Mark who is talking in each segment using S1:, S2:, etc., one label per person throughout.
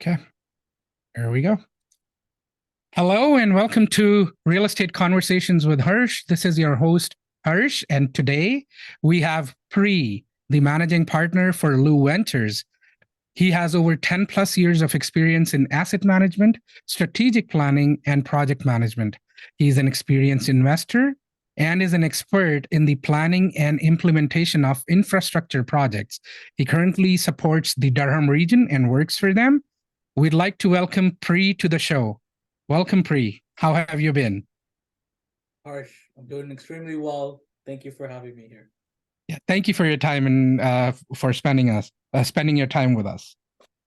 S1: Okay, there we go. Hello and welcome to Real Estate Conversations with Harsh. This is your host, Harsh, and today we have Pri, the managing partner for Lou Ventures. He has over 10 plus years of experience in asset management, strategic planning, and project management. He's an experienced investor and is an expert in the planning and implementation of infrastructure projects. He currently supports the Durham region and works for them. We'd like to welcome Pri to the show. Welcome, Pri. How have you been?
S2: Harsh, I'm doing extremely well. Thank you for having me here.
S1: Yeah, thank you for your time and for spending your time with us.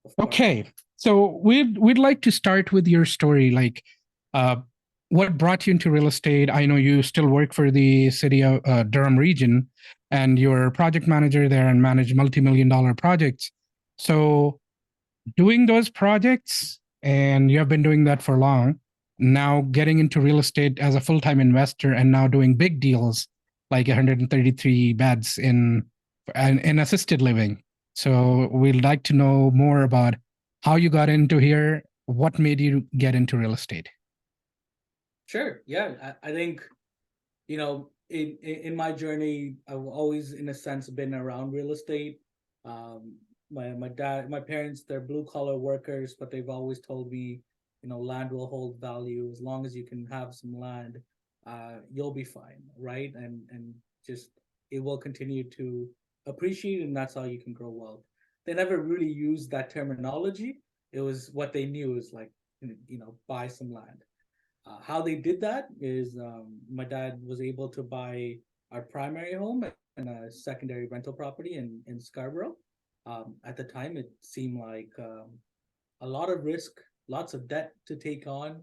S2: Of course.
S1: Okay, so we'd like to start with your story, like uh, what brought you into real estate. I know you still work for the city of Durham region, and you're a project manager there and manage multi-million-dollar projects. So doing those projects, and you have been doing that for long. Now getting into real estate as a full-time investor, and now doing big deals like 133 beds in assisted living. So we'd like to know more about how you got into here, what made you get into real estate.
S2: Sure. Yeah. I think, in my journey, I've always, in a sense, been around real estate. Um, my parents, they're blue collar workers, but they've always told me, land will hold value as long as you can have some land, you'll be fine, right? And just it will continue to appreciate, and that's how you can grow wealth. They never really used that terminology. It was what they knew is like, buy some land. How they did that is my dad was able to buy our primary home and a secondary rental property in Scarborough. At the time, it seemed like a lot of risk, lots of debt to take on,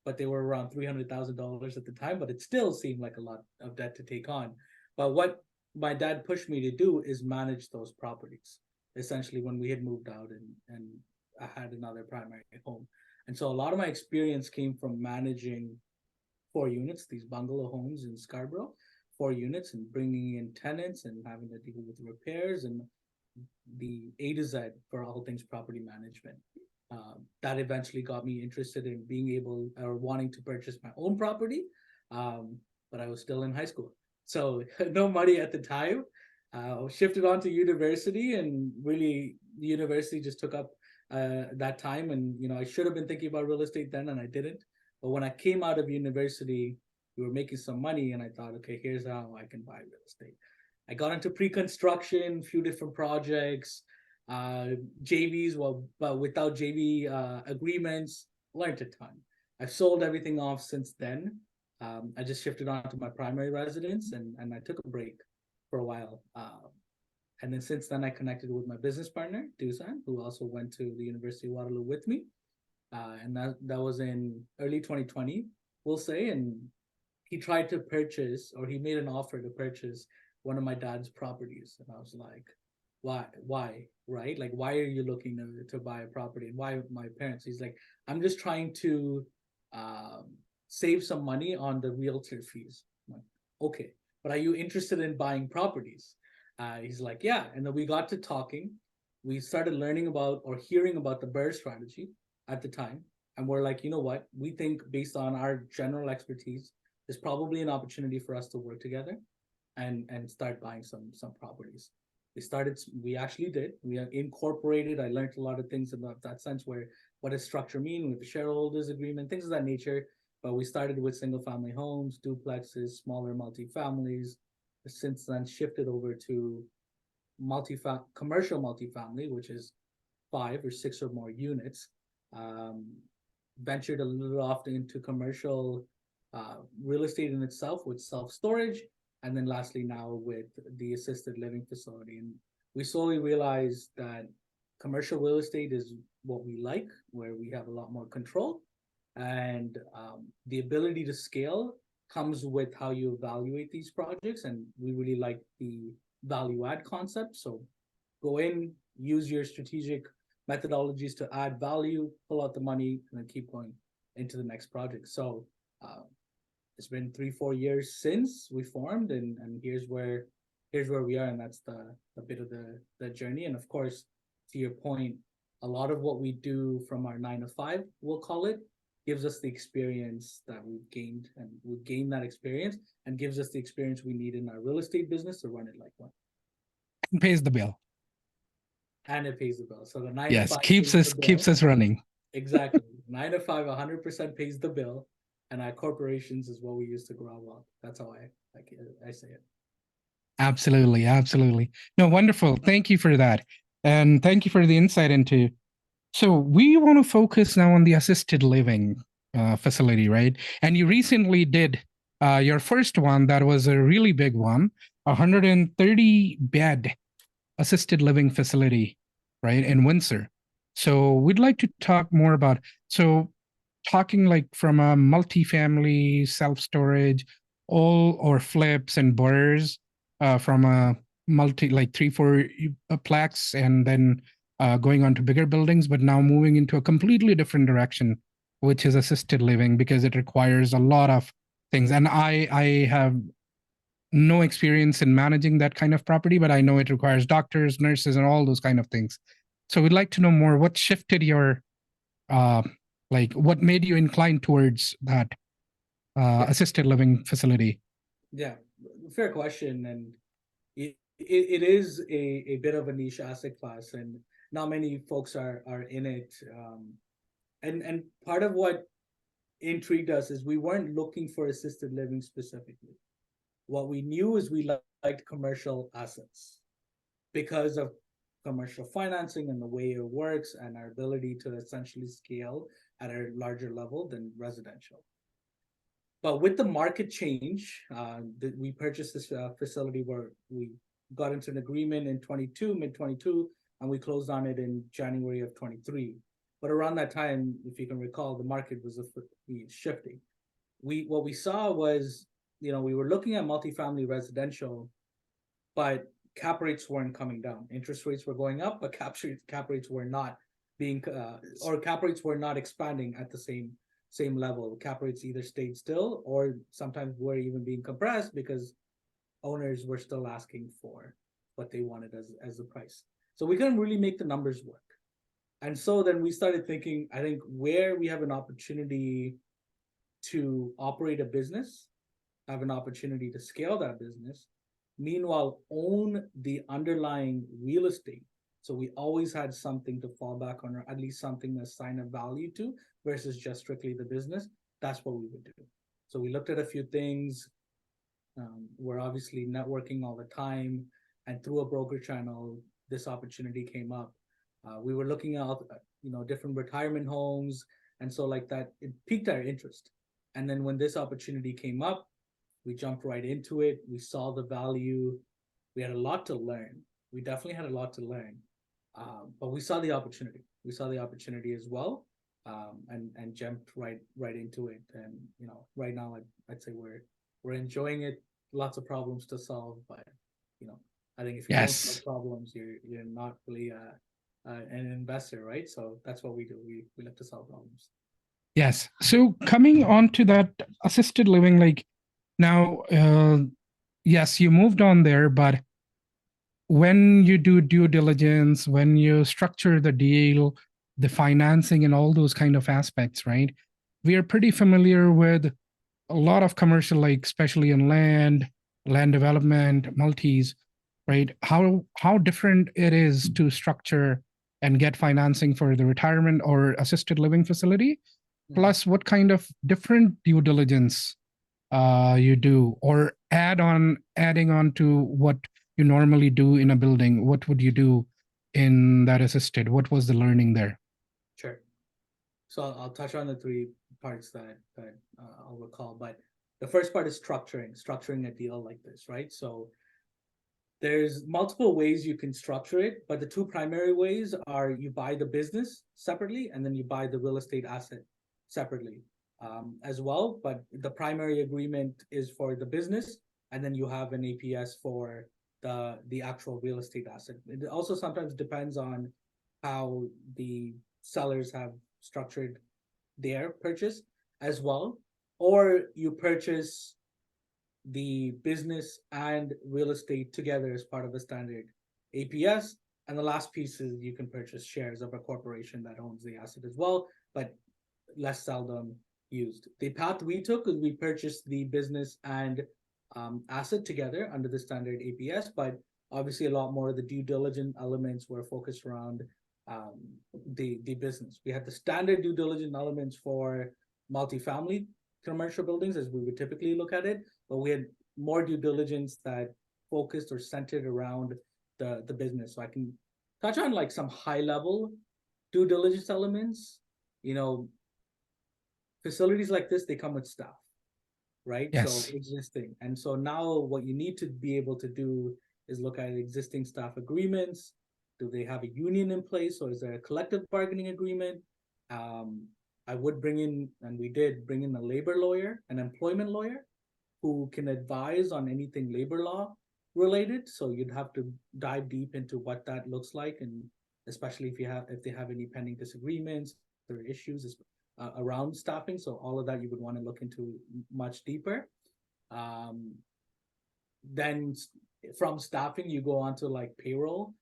S2: but they were around $300,000 at the time, but it still seemed like a lot of debt to take on. But what my dad pushed me to do is manage those properties. Essentially, when we had moved out and I had another primary home. And so a lot of my experience came from managing 4 units, these bungalow homes in Scarborough, 4 units, and bringing in tenants and having to deal with repairs and the A to Z for all things property management. That eventually got me interested in being able or wanting to purchase my own property, but I was still in high school, so no money at the time. Shifted on to university, and really, the university just took up that time. And I should have been thinking about real estate then, and I didn't. But when I came out of university, we were making some money, and I thought, okay, here's how I can buy real estate. I got into pre-construction, few different projects, uh, JVs, well, but without JV agreements, learned a ton. I've sold everything off since then. I just shifted on to my primary residence, and I took a break for a while. And then since then, I connected with my business partner, Dusan, who also went to the University of Waterloo with me. And that was in early 2020, we'll say. And he tried to purchase, or he made an offer to purchase one of my dad's properties. And I was like, why, right? Like, why are you looking to buy a property? And why my parents? He's like, I'm just trying to um, save some money on the realtor fees. I'm like, okay, but are you interested in buying properties? He's like, yeah. And then we got to talking. We started learning about or hearing about the BER strategy at the time. And we're like, you know what? We think based on our general expertise, there's probably an opportunity for us to work together and start buying some properties. We actually did. We incorporated. I learned a lot of things about that sense, where what does structure mean with the shareholders agreement, things of that nature. But we started with single family homes, duplexes, smaller multifamilies. Since then, shifted over to commercial multifamily, which is 5 or 6 or more units. Um, Ventured a little off into commercial real estate in itself with self storage, and then lastly now with the assisted living facility. And we slowly realized that commercial real estate is what we like, where we have a lot more control, and the ability to scale comes with how you evaluate these projects. And we really like the value add concept. So go in, use your strategic methodologies to add value, pull out the money, and then keep going into the next project. So uh, it's been 3 4 years since we formed, and here's where we are. And that's the bit of the journey. And of course, to your point, a lot of what we do from our 9 to 5, we'll call it, gives us the experience that we've gained, and we gain that experience and gives us the experience we need in our real estate business to run it like one.
S1: Pays the bill.
S2: And it pays the bill. So the nine to
S1: Yes,
S2: five
S1: keeps
S2: pays
S1: us
S2: the
S1: keeps
S2: bill.
S1: us running.
S2: Exactly. 9 to 5, 100% pays the bill. And our corporations is what we use to grow up. That's how I say it.
S1: Absolutely, absolutely. No, wonderful. Thank you for that. And thank you for the insight into. So we want to focus now on the assisted living facility, right? And you recently did your first one that was a really big one, 130 bed assisted living facility, right, in Windsor. So we'd like to talk more about, so talking like from a multifamily self-storage, all or flips and burrs, from a multi like 3 4 plex, and then going on to bigger buildings, but now moving into a completely different direction, which is assisted living, because it requires a lot of things. And I have no experience in managing that kind of property, but I know it requires doctors, nurses, and all those kind of things. So we'd like to know more. What shifted your, uh, like, what made you inclined towards that assisted living facility?
S2: Yeah, fair question. And it is a bit of a niche asset class, and not many folks are in it. And part of what intrigued us is we weren't looking for assisted living specifically. What we knew is we liked commercial assets because of commercial financing and the way it works and our ability to essentially scale at a larger level than residential. But with the market change, we purchased this facility where we got into an agreement in 22, mid 22, and we closed on it in January of 23. But around that time, if you can recall, the market was shifting. What we saw was, we were looking at multifamily residential, but cap rates weren't coming down. Interest rates were going up, but cap rates were not being or cap rates were not expanding at the same level. Cap rates either stayed still or sometimes were even being compressed because owners were still asking for what they wanted as the price. So we couldn't really make the numbers work. And so then we started thinking, I think where we have an opportunity to operate a business, have an opportunity to scale that business, meanwhile own the underlying real estate. So we always had something to fall back on, or at least something to assign a value to, versus just strictly the business. That's what we would do. So we looked at a few things. We're obviously networking all the time, and through a broker channel, this opportunity came up. We were looking at different retirement homes, and so like that, it piqued our interest. And then when this opportunity came up, we jumped right into it. We saw the value. We had a lot to learn. We definitely had a lot to learn, but we saw the opportunity. We saw the opportunity as well, and jumped right into it. And right now, I'd say we're enjoying it. Lots of problems to solve, but I think if you don't solve
S1: Yes.
S2: problems, you're not really an investor, right? So that's what we do. We like to solve problems.
S1: Yes. So coming on to that assisted living, like now, yes, you moved on there, but when you do due diligence, when you structure the deal, the financing and all those kind of aspects, right? We are pretty familiar with a lot of commercial, like especially in land development, multis, right? How different it is to structure and get financing for the retirement or assisted living facility, plus what kind of different due diligence you do, or adding on to what you normally do in a building. What would you do in that assisted? What was the learning there?
S2: Sure. So I'll touch on the three parts that I'll recall. But the first part is structuring a deal like this, right? So there's multiple ways you can structure it, but the two primary ways are you buy the business separately, and then you buy the real estate asset separately, as well. But the primary agreement is for the business, and then you have an APS for the actual real estate asset. It also sometimes depends on how the sellers have structured their purchase as well, or you purchase the business and real estate together as part of a standard APS, And the last piece is you can purchase shares of a corporation that owns the asset as well, but less seldom used. The path we took is we purchased the business and asset together under the standard APS, but obviously a lot more of the due diligence elements were focused around um, the business. We had the standard due diligence elements for multifamily commercial buildings as we would typically look at it, but we had more due diligence that focused or centered around the business. So I can touch on like some high level due diligence elements. You know, facilities like this, they come with staff, right? So
S1: Yes.
S2: existing. And so now what you need to be able to do is look at existing staff agreements. Do they have a union in place, or is there a collective bargaining agreement? I would bring in, and we did bring in a labor lawyer, an employment lawyer, who can advise on anything labor law related. So you'd have to dive deep into what that looks like, and especially if they have any pending disagreements or issues around staffing. So all of that you would want to look into much deeper. Then from staffing you go on to like payroll,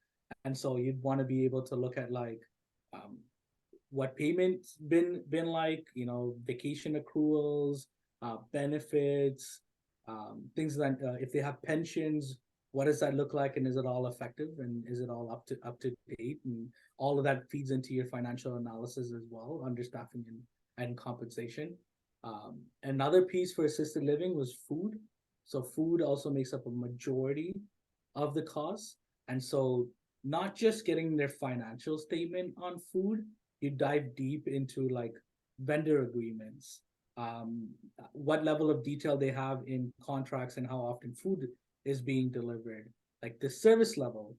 S2: and so you'd want to be able to look at like um, what payments been like, you know, vacation accruals, benefits, things that if they have pensions, what does that look like, and is it all effective, and is it all up to date, and all of that feeds into your financial analysis as well, under staffing and compensation. Another piece for assisted living was food. So food also makes up a majority of the cost, and so not just getting their financial statement on food, you dive deep into like vendor agreements, um, what level of detail they have in contracts, and how often food is being delivered, like the service level.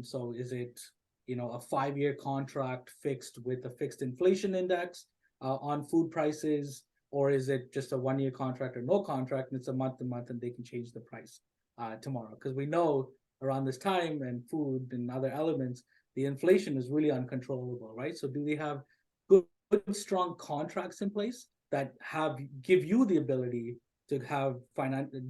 S2: So is it, you know, a 5-year contract fixed with a fixed inflation index on food prices, or is it just a 1-year contract or no contract, and it's a month to month and they can change the price tomorrow? Because we know around this time and food and other elements, the inflation is really uncontrollable, right? So do they have good strong contracts in place that give you the ability to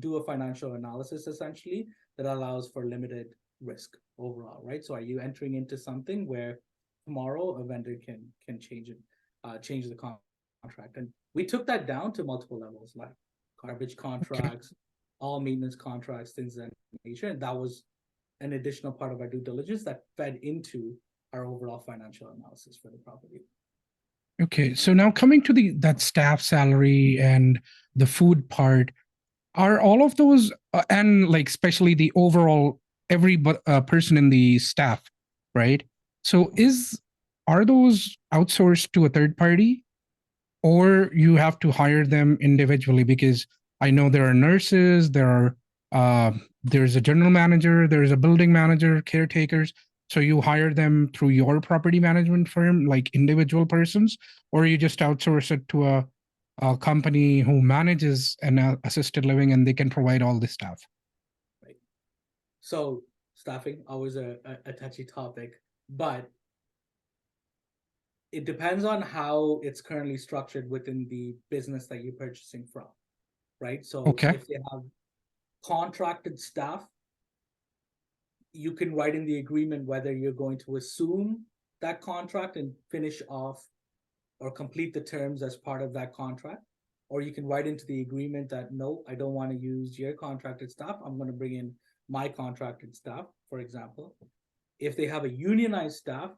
S2: do a financial analysis essentially that allows for limited risk overall, right? So are you entering into something where tomorrow a vendor can change the contract? And we took that down to multiple levels, like garbage
S1: Okay.
S2: contracts, all maintenance contracts, things of that nature. And that was an additional part of our due diligence that fed into our overall financial analysis for the property.
S1: Okay. So now coming to that staff salary and the food part, are all of those and like especially the overall every person in the staff, right? So are those outsourced to a third party, or you have to hire them individually? Because I know there are nurses, there's a general manager, there's a building manager, caretakers. So you hire them through your property management firm, like individual persons, or you just outsource it to a company who manages an assisted living and they can provide all the stuff.
S2: Right. So staffing, always a touchy topic, but it depends on how it's currently structured within the business that you're purchasing from, right? So
S1: Okay.
S2: if they have contracted staff, you can write in the agreement whether you're going to assume that contract and finish off or complete the terms as part of that contract, or you can write into the agreement that no, I don't want to use your contracted staff, I'm going to bring in my contracted staff, for example. If they have a unionized staff,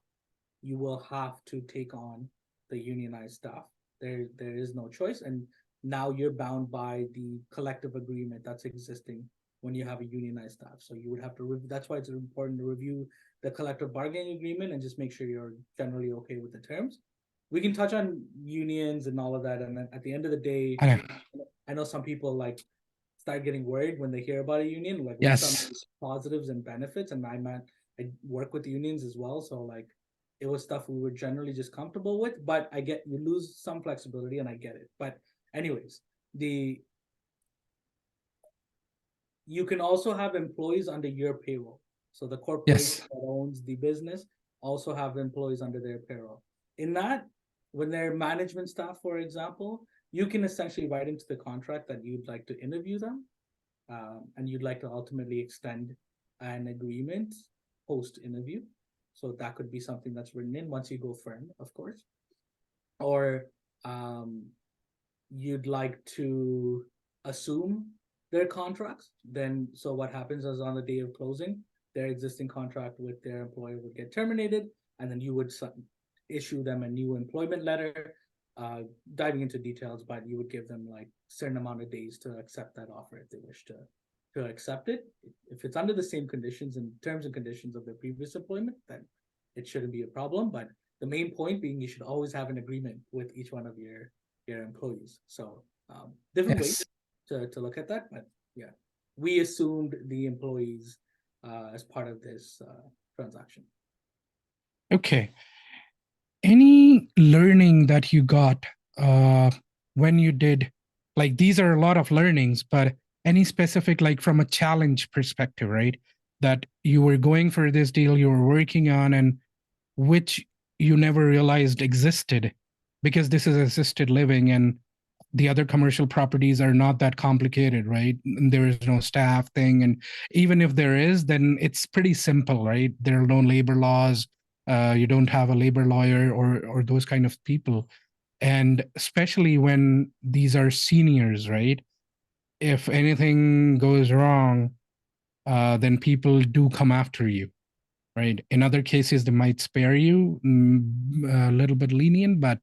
S2: you will have to take on the unionized staff. There is no choice, and now you're bound by the collective agreement that's existing when you have a unionized staff. So you would have to that's why it's important to review the collective bargaining agreement and just make sure you're generally okay with the terms. We can touch on unions and all of that, and then at the end of the day,
S1: I know.
S2: I know some people like start getting worried when they hear about a union. Like we saw
S1: Yes.
S2: positives and benefits, and I work with the unions as well, so like it was stuff we were generally just comfortable with. But I get you lose some flexibility, and I get it. But anyways, the you can also have employees under your payroll. So the corporation
S1: Yes.
S2: that owns the business also have employees under their payroll. In that, when they're management staff, for example, you can essentially write into the contract that you'd like to interview them, and you'd like to ultimately extend an agreement post interview. So that could be something that's written in once you go firm, of course. Or you'd like to assume their contracts, then so what happens is on the day of closing, their existing contract with their employer would get terminated, and then you would issue them a new employment letter. Diving into details, but you would give them like certain amount of days to accept that offer if they wish to accept it. If it's under the same conditions and terms and conditions of their previous employment, then it shouldn't be a problem. But the main point being you should always have an agreement with each one of your employees. So different ways to look at that, but yeah, we assumed the employees as part of this transaction.
S1: Okay. Any learning that you got when you did, like these are a lot of learnings, but any specific, like from a challenge perspective, right? That you were going for this deal you were working on and which you never realized existed, because this is assisted living and the other commercial properties are not that complicated, right? And there is no staff thing. And even if there is, then it's pretty simple, right? There are no labor laws. You don't have a labor lawyer or those kind of people. And especially when these are seniors, right? If anything goes wrong, then people do come after you, right? In other cases, they might spare you, a little bit lenient, but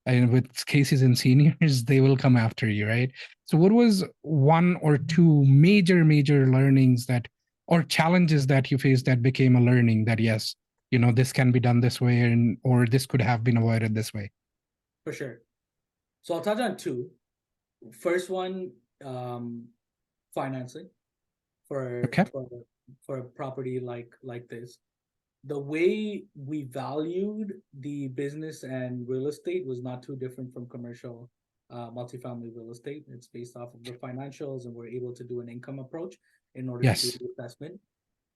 S1: and with cases in seniors, they will come after you, right? So what was one or two major learnings that, or challenges that you faced that became a learning that, yes, this can be done this way, and or this could have been avoided this way?
S2: For sure. So I'll touch on two. First one, financing for
S1: Okay.
S2: for a property like this. The way we valued the business and real estate was not too different from commercial multifamily real estate. It's based off of the financials, and we're able to do an income approach in order to do
S1: Yes.
S2: the investment.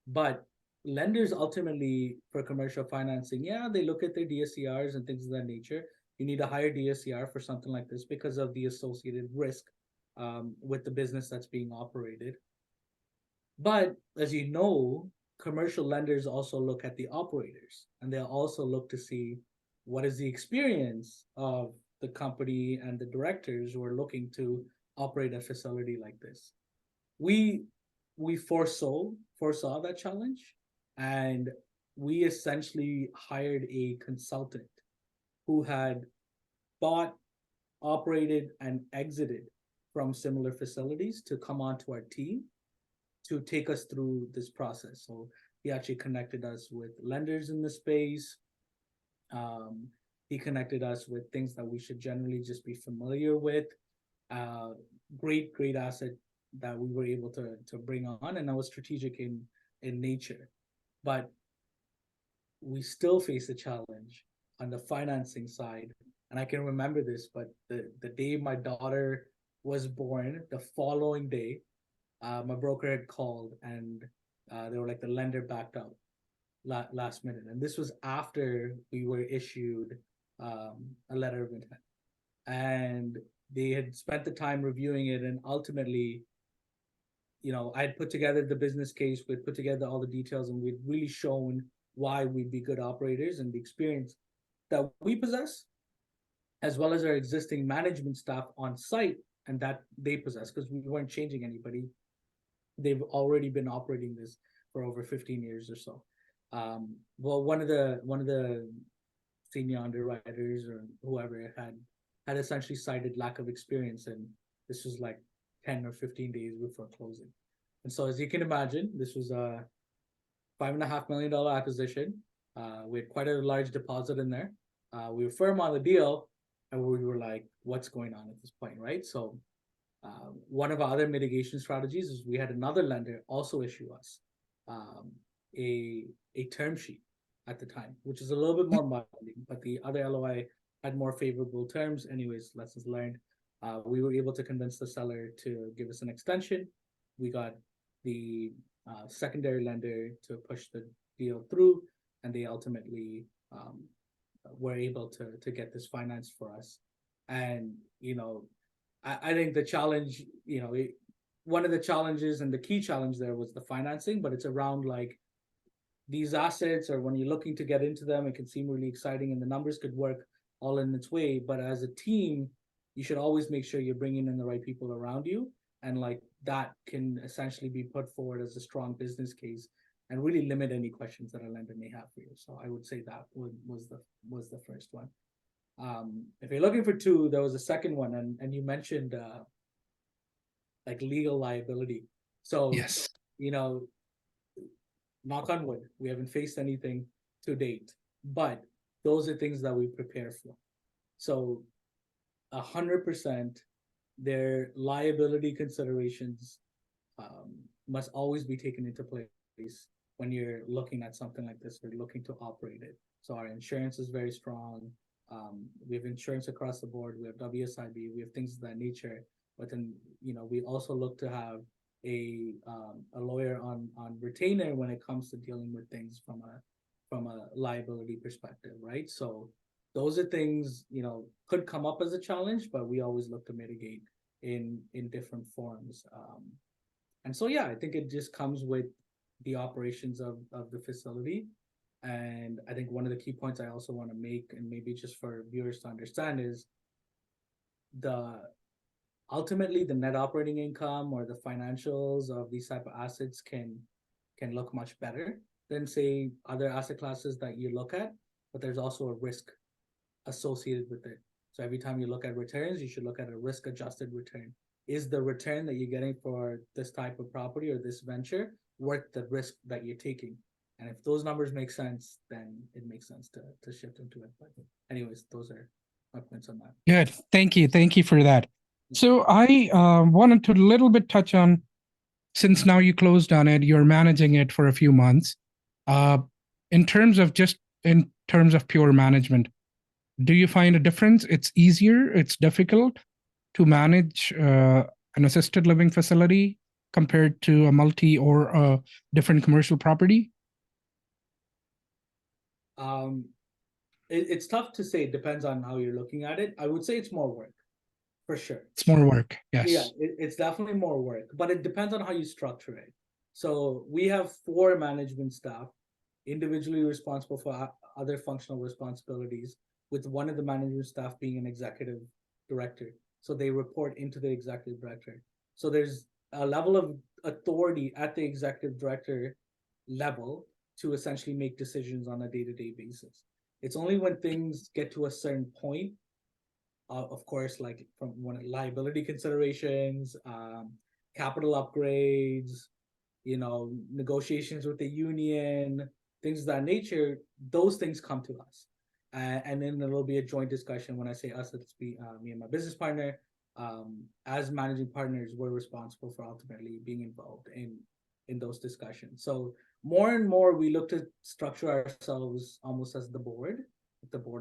S2: But lenders ultimately for commercial financing, yeah, they look at their DSCRs and things of that nature. You need a higher DSCR for something like this because of the associated risk with the business that's being operated. But as you know, commercial lenders also look at the operators, and they'll also look to see what is the experience of the company and the directors who are looking to operate a facility like this. We we foresaw that challenge, and we essentially hired a consultant who had bought, operated, and exited from similar facilities to come onto our team to take us through this process. So he actually connected us with lenders in the space. Um, he connected us with things that we should generally just be familiar with. Uh, great asset that we were able to bring on, and that was strategic in nature. But we still face a challenge on the financing side. And I can remember this, but the day my daughter was born, the following day, my broker had called, and they were like, the lender backed out last minute. And this was after we were issued a letter of intent. And they had spent the time reviewing it, and ultimately, I'd put together the business case, we'd put together all the details, and we'd really shown why we'd be good operators and the experience that we possess, as well as our existing management staff on site and that they possess, because we weren't changing anybody. They've already been operating this for over 15 years or so. Well, one of the senior underwriters or whoever had essentially cited lack of experience, and this was like 10 or 15 days before closing. And so, as you can imagine, this was a $5.5 million acquisition. We had quite a large deposit in there. We were firm on the deal, and we were like, "What's going on at this point?" Right? So, one of our other mitigation strategies is we had another lender also issue us a term sheet at the time, which is a little bit more binding, but the other LOI had more favorable terms. Anyways, lessons learned. We were able to convince the seller to give us an extension. We got the secondary lender to push the deal through, and they ultimately were able to get this financed for us. And I think the challenge, one of the challenges and the key challenge there was the financing, but it's around like these assets, or when you're looking to get into them, it can seem really exciting and the numbers could work all in its way. But as a team, you should always make sure you're bringing in the right people around you. And like that can essentially be put forward as a strong business case and really limit any questions that a lender may have for you. So I would say that was the first one. If you're looking for two, there was a second one, and you mentioned like legal liability. So
S1: Yes.
S2: you know, knock on wood, we haven't faced anything to date, but those are things that we prepare for. So 100%, their liability considerations must always be taken into place when you're looking at something like this or looking to operate it. So our insurance is very strong. We have insurance across the board. We have WSIB. We have things of that nature. But then, we also look to have a lawyer on retainer when it comes to dealing with things from a liability perspective, right? So those are things could come up as a challenge, but we always look to mitigate in different forms. And so yeah, I think it just comes with the operations of the facility. And I think one of the key points I also want to make, and maybe just for viewers to understand, is the ultimately the net operating income or the financials of these type of assets can look much better than say other asset classes that you look at, but there's also a risk associated with it. So every time you look at returns, you should look at a risk adjusted return. Is the return that you're getting for this type of property or this venture worth the risk that you're taking? And if those numbers make sense, then it makes sense to shift into it. But anyways, those are my points on that.
S1: Good. Thank you. Thank you for that. So I wanted to a little bit touch on, since now you closed on it, you're managing it for a few months. Uh, in terms of pure management, do you find a difference? It's easier, it's difficult to manage an assisted living facility compared to a multi or a different commercial property?
S2: It's tough to say. It depends on how you're looking at it. I would say it's more work, for sure.
S1: It's more work.
S2: Yeah,
S1: Yes.
S2: it's definitely more work, but it depends on how you structure it. So we have 4 management staff individually responsible for other functional responsibilities, with one of the management staff being an executive director. So they report into the executive director. So there's a level of authority at the executive director level to essentially make decisions on a day-to-day basis. It's only when things get to a certain point, of course, like from one liability considerations, capital upgrades, negotiations with the union, things of that nature, those things come to us. And then there will be a joint discussion. When I say us, it's be me and my business partner. As managing partners, we're responsible for ultimately being involved in those discussions. So more and more, we look to structure ourselves almost as the board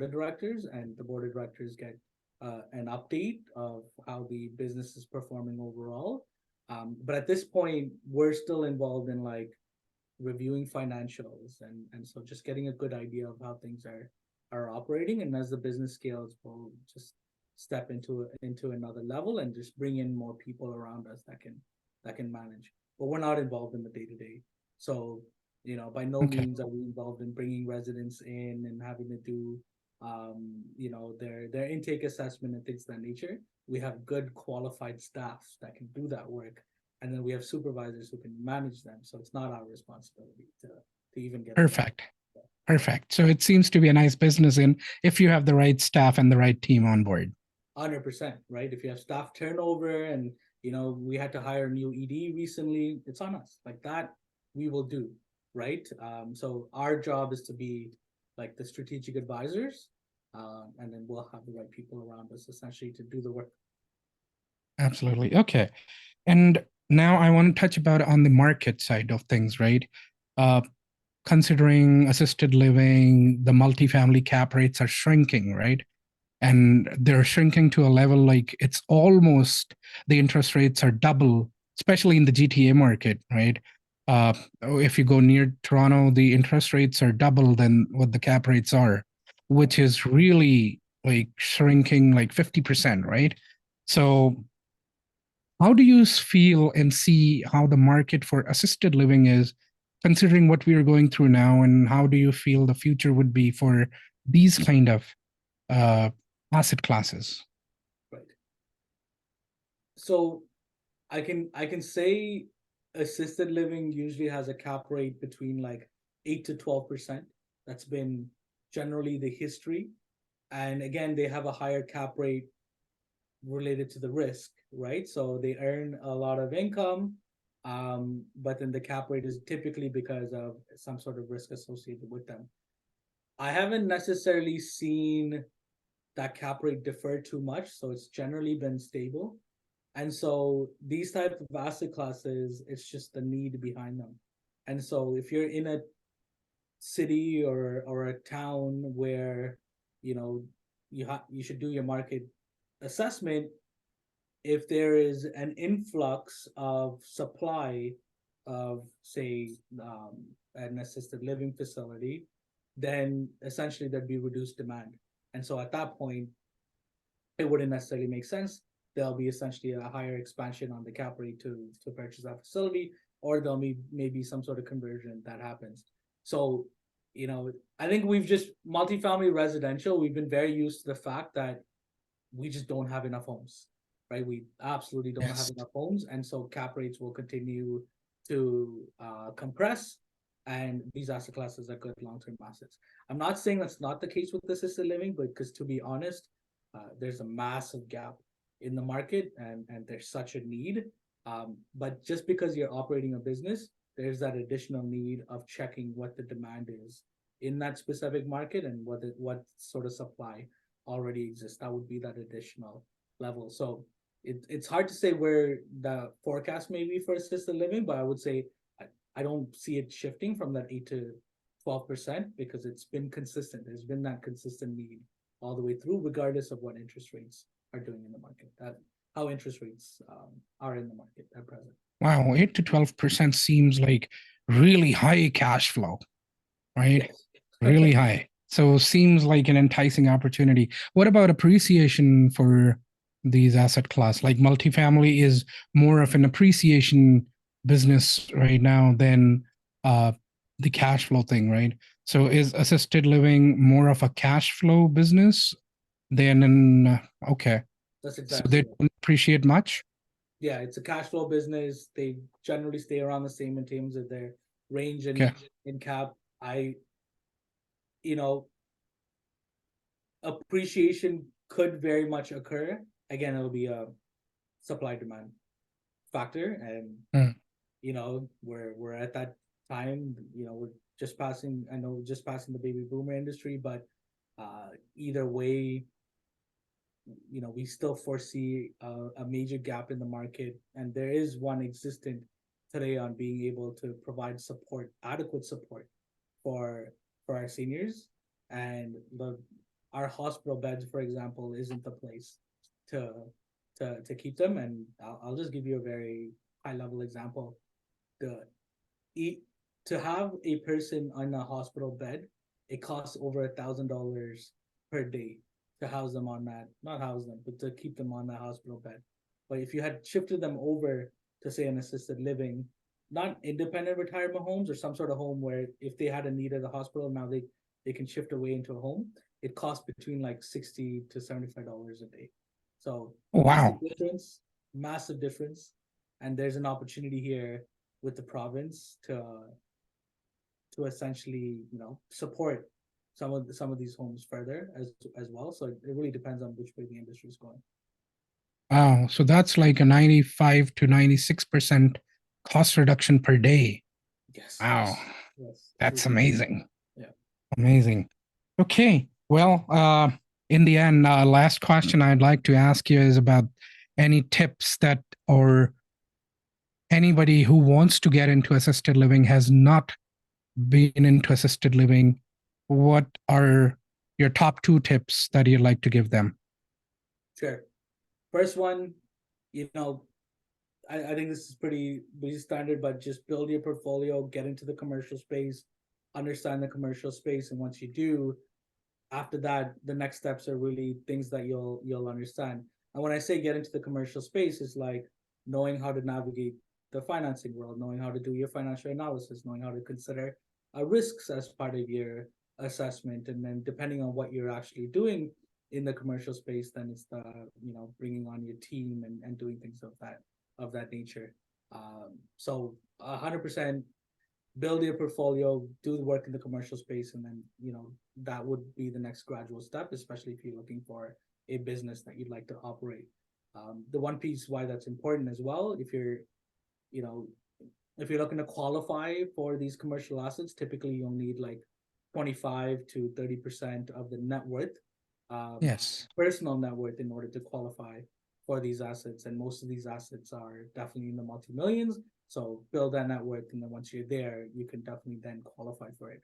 S2: of directors, and the board of directors get an update of how the business is performing overall. But at this point, we're still involved in like reviewing financials, and so just getting a good idea of how things are operating. And as the business scales, we'll just step into another level and just bring in more people around us that can manage. But we're not involved in the day to day. So by no
S1: Okay.
S2: means are we involved in bringing residents in and having to do their intake assessment and things of that nature. We have good qualified staff that can do that work, and then we have supervisors who can manage them. So it's not our responsibility to even get
S1: Perfect. Perfect. So it seems to be a nice business in if you have the right staff and the right team on board.
S2: 100%, right? If you have staff turnover and we had to hire a new ED recently, it's on us. Like that, we will do, right? So our job is to be like the strategic advisors, and then we'll have the right people around us essentially to do the work.
S1: Absolutely. Okay. And now I want to touch about on the market side of things, right? Uh, Considering assisted living, the multifamily cap rates are shrinking, right? And they're shrinking to a level like it's almost the interest rates are double, especially in the GTA market, right? If you go near Toronto, the interest rates are double than what the cap rates are, which is really like shrinking like 50%, right? So how do you feel and see how the market for assisted living is considering what we are going through now, and how do you feel the future would be for these kind of asset classes?
S2: Right. So I can say assisted living usually has a cap rate between like 8 to 12%. That's been generally the history. And again, they have a higher cap rate related to the risk, right? So they earn a lot of income, but then the cap rate is typically because of some sort of risk associated with them. I haven't necessarily seen that cap rate defer too much, so it's generally been stable. And so these type of asset classes, it's just the need behind them. And so if you're in a city or a town where you know you should do your market assessment, if there is an influx of supply of say an assisted living facility, then essentially there'd be reduced demand. And so at that point, it wouldn't necessarily make sense. There'll be essentially a higher expansion on the cap rate to purchase that facility, or there'll be maybe some sort of conversion that happens. So, I think we've just multifamily residential, we've been very used to the fact that we just don't have enough homes, right? We absolutely don't have
S1: Yes.
S2: enough homes, and so cap rates will continue to compress. And these asset classes are good long-term assets. I'm not saying that's not the case with assisted living, but because to be honest, there's a massive gap in the market, and there's such a need. But just because you're operating a business, there's that additional need of checking what the demand is in that specific market and what sort of supply already exists. That would be that additional level. So it's hard to say where the forecast may be for assisted living, but I would say I don't see it shifting from that 8 to 12% because it's been consistent. There's been that consistent need all the way through, regardless of what interest rates are doing in the market. That how interest rates are in the market at present.
S1: Wow, 8 to 12% seems like really high cash flow, right?
S2: Yes.
S1: Really high. So seems like an enticing opportunity. What about appreciation for these asset class? Like multifamily is more of an appreciation business right now than the cash flow thing, right? So is assisted living more of a cash flow business than an okay?
S2: That's
S1: So
S2: exactly
S1: they
S2: right.
S1: don't appreciate much.
S2: Yeah, it's a cash flow business. They generally stay around the same in terms of their range
S1: Okay.
S2: in cap. I, you know, appreciation could very much occur. Again, it'll be a supply demand factor, and
S1: Mm.
S2: we're at that time. We're just passing. I know just passing the baby boomer industry, but either way, we still foresee a major gap in the market, and there is one existent today on being able to provide support, adequate support for our seniors, and our hospital beds, for example, isn't the place to to keep them. And I'll just give you a very high level example. The eat to have a person on a hospital bed, it costs over $1,000 per day to house them on that, not house them, but to keep them on that hospital bed. But if you had shifted them over to say an assisted living, not independent retirement homes or some sort of home where if they had a need at the hospital, now they can shift away into a home, it costs between like $60 to $75 a day. So massive
S1: Wow.
S2: difference, massive difference. And there's an opportunity here with the province to essentially support some of these homes further as well. So it really depends on which way the industry is going.
S1: Wow. So that's like a 95 to 96% cost reduction per day.
S2: Yes,
S1: Wow.
S2: yes, it
S1: That's
S2: really is.
S1: amazing.
S2: Yeah,
S1: Amazing. Okay. Well, in the end, last question I'd like to ask you is about any tips that, or anybody who wants to get into assisted living has not been into assisted living. What are your top two tips that you'd like to give them?
S2: sure. First one, you know, I think this is pretty standard, but just build your portfolio, get into the commercial space, understand the commercial space, and once you do, after that, the next steps are really things that you'll understand. And when I say get into the commercial space, it's like knowing how to navigate the financing world, knowing how to do your financial analysis, knowing how to consider risks as part of your assessment, and then depending on what you're actually doing in the commercial space, then it's the bringing on your team and doing things of that nature. So 100% build your portfolio, do the work in the commercial space, and then that would be the next gradual step, especially if you're looking for a business that you'd like to operate. The one piece why that's important as well, if you're looking to qualify for these commercial assets, typically you'll need like 25 to 30% of the net worth,
S1: Yes.
S2: personal net worth, in order to qualify for these assets. And most of these assets are definitely in the multi-millions. So build that net worth, and then once you're there, you can definitely then qualify for it.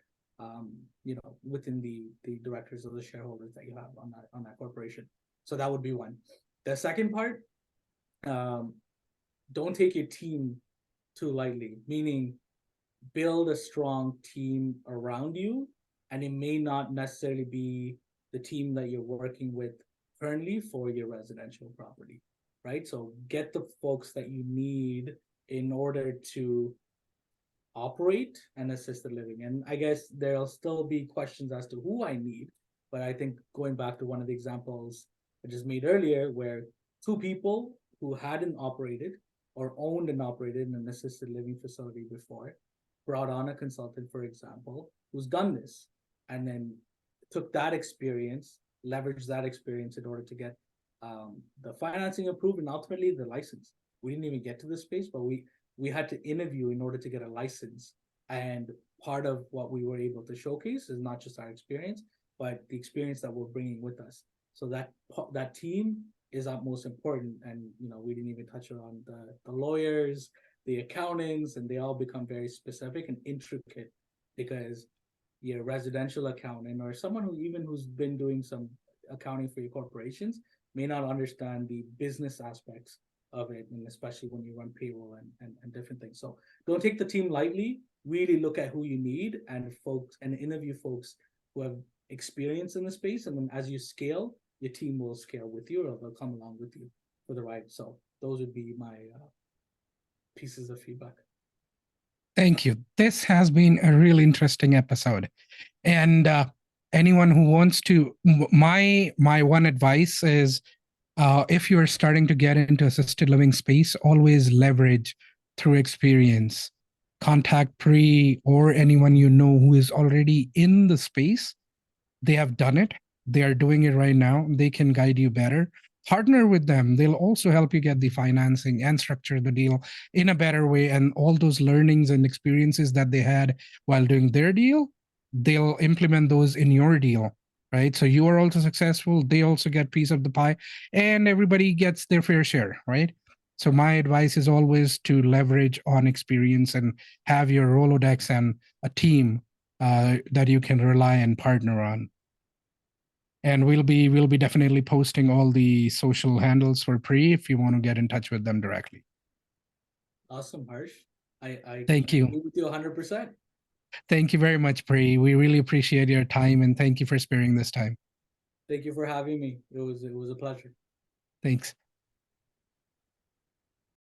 S2: Within the directors or the shareholders that you have on that corporation. So that would be one. The second part, don't take your team too lightly, meaning build a strong team around you, and it may not necessarily be the team that you're working with currently for your residential property, right? So get the folks that you need in order to operate an assisted living. And I guess there'll still be questions as to who I need, but I think going back to one of the examples I just made earlier, where two people who hadn't operated or owned and operated an assisted living facility before brought on a consultant, for example, who's done this, and then took that experience, leveraged that experience in order to get the financing approved and ultimately the license. We didn't even get to this space, but we had to interview in order to get a license. And part of what we were able to showcase is not just our experience, but the experience that we're bringing with us. So that team is utmost important. And we didn't even touch on the lawyers, the accountants, and they all become very specific and intricate, because your residential accountant or someone who's been doing some accounting for your corporations may not understand the business aspects of it, and especially when you run payroll and different things. So don't take the team lightly. Really look at who you need and interview folks who have experience in the space, and then as you scale, your team will scale with you, or they'll come along with you for the ride. So those would be my pieces of feedback.
S1: Thank you. This has been a really interesting episode. And anyone who wants to, my one advice is, if you're starting to get into assisted living space, always leverage through experience. Contact Pri or anyone who is already in the space. They have done it. They are doing it right now. They can guide you better. Partner with them. They'll also help you get the financing and structure the deal in a better way. And all those learnings and experiences that they had while doing their deal, they'll implement those in your deal, right? So you are also successful. They also get piece of the pie, and everybody gets their fair share, right? So my advice is always to leverage on experience and have your Rolodex and a team that you can rely and partner on. And we'll be definitely posting all the social handles for Pri if you want to get in touch with them directly.
S2: Awesome, Harsh. I
S1: Thank you.
S2: agree with you 100%.
S1: Thank you very much, Pri. We really appreciate your time, and thank you for sparing this time.
S2: Thank you for having me. It was a pleasure.
S1: Thanks.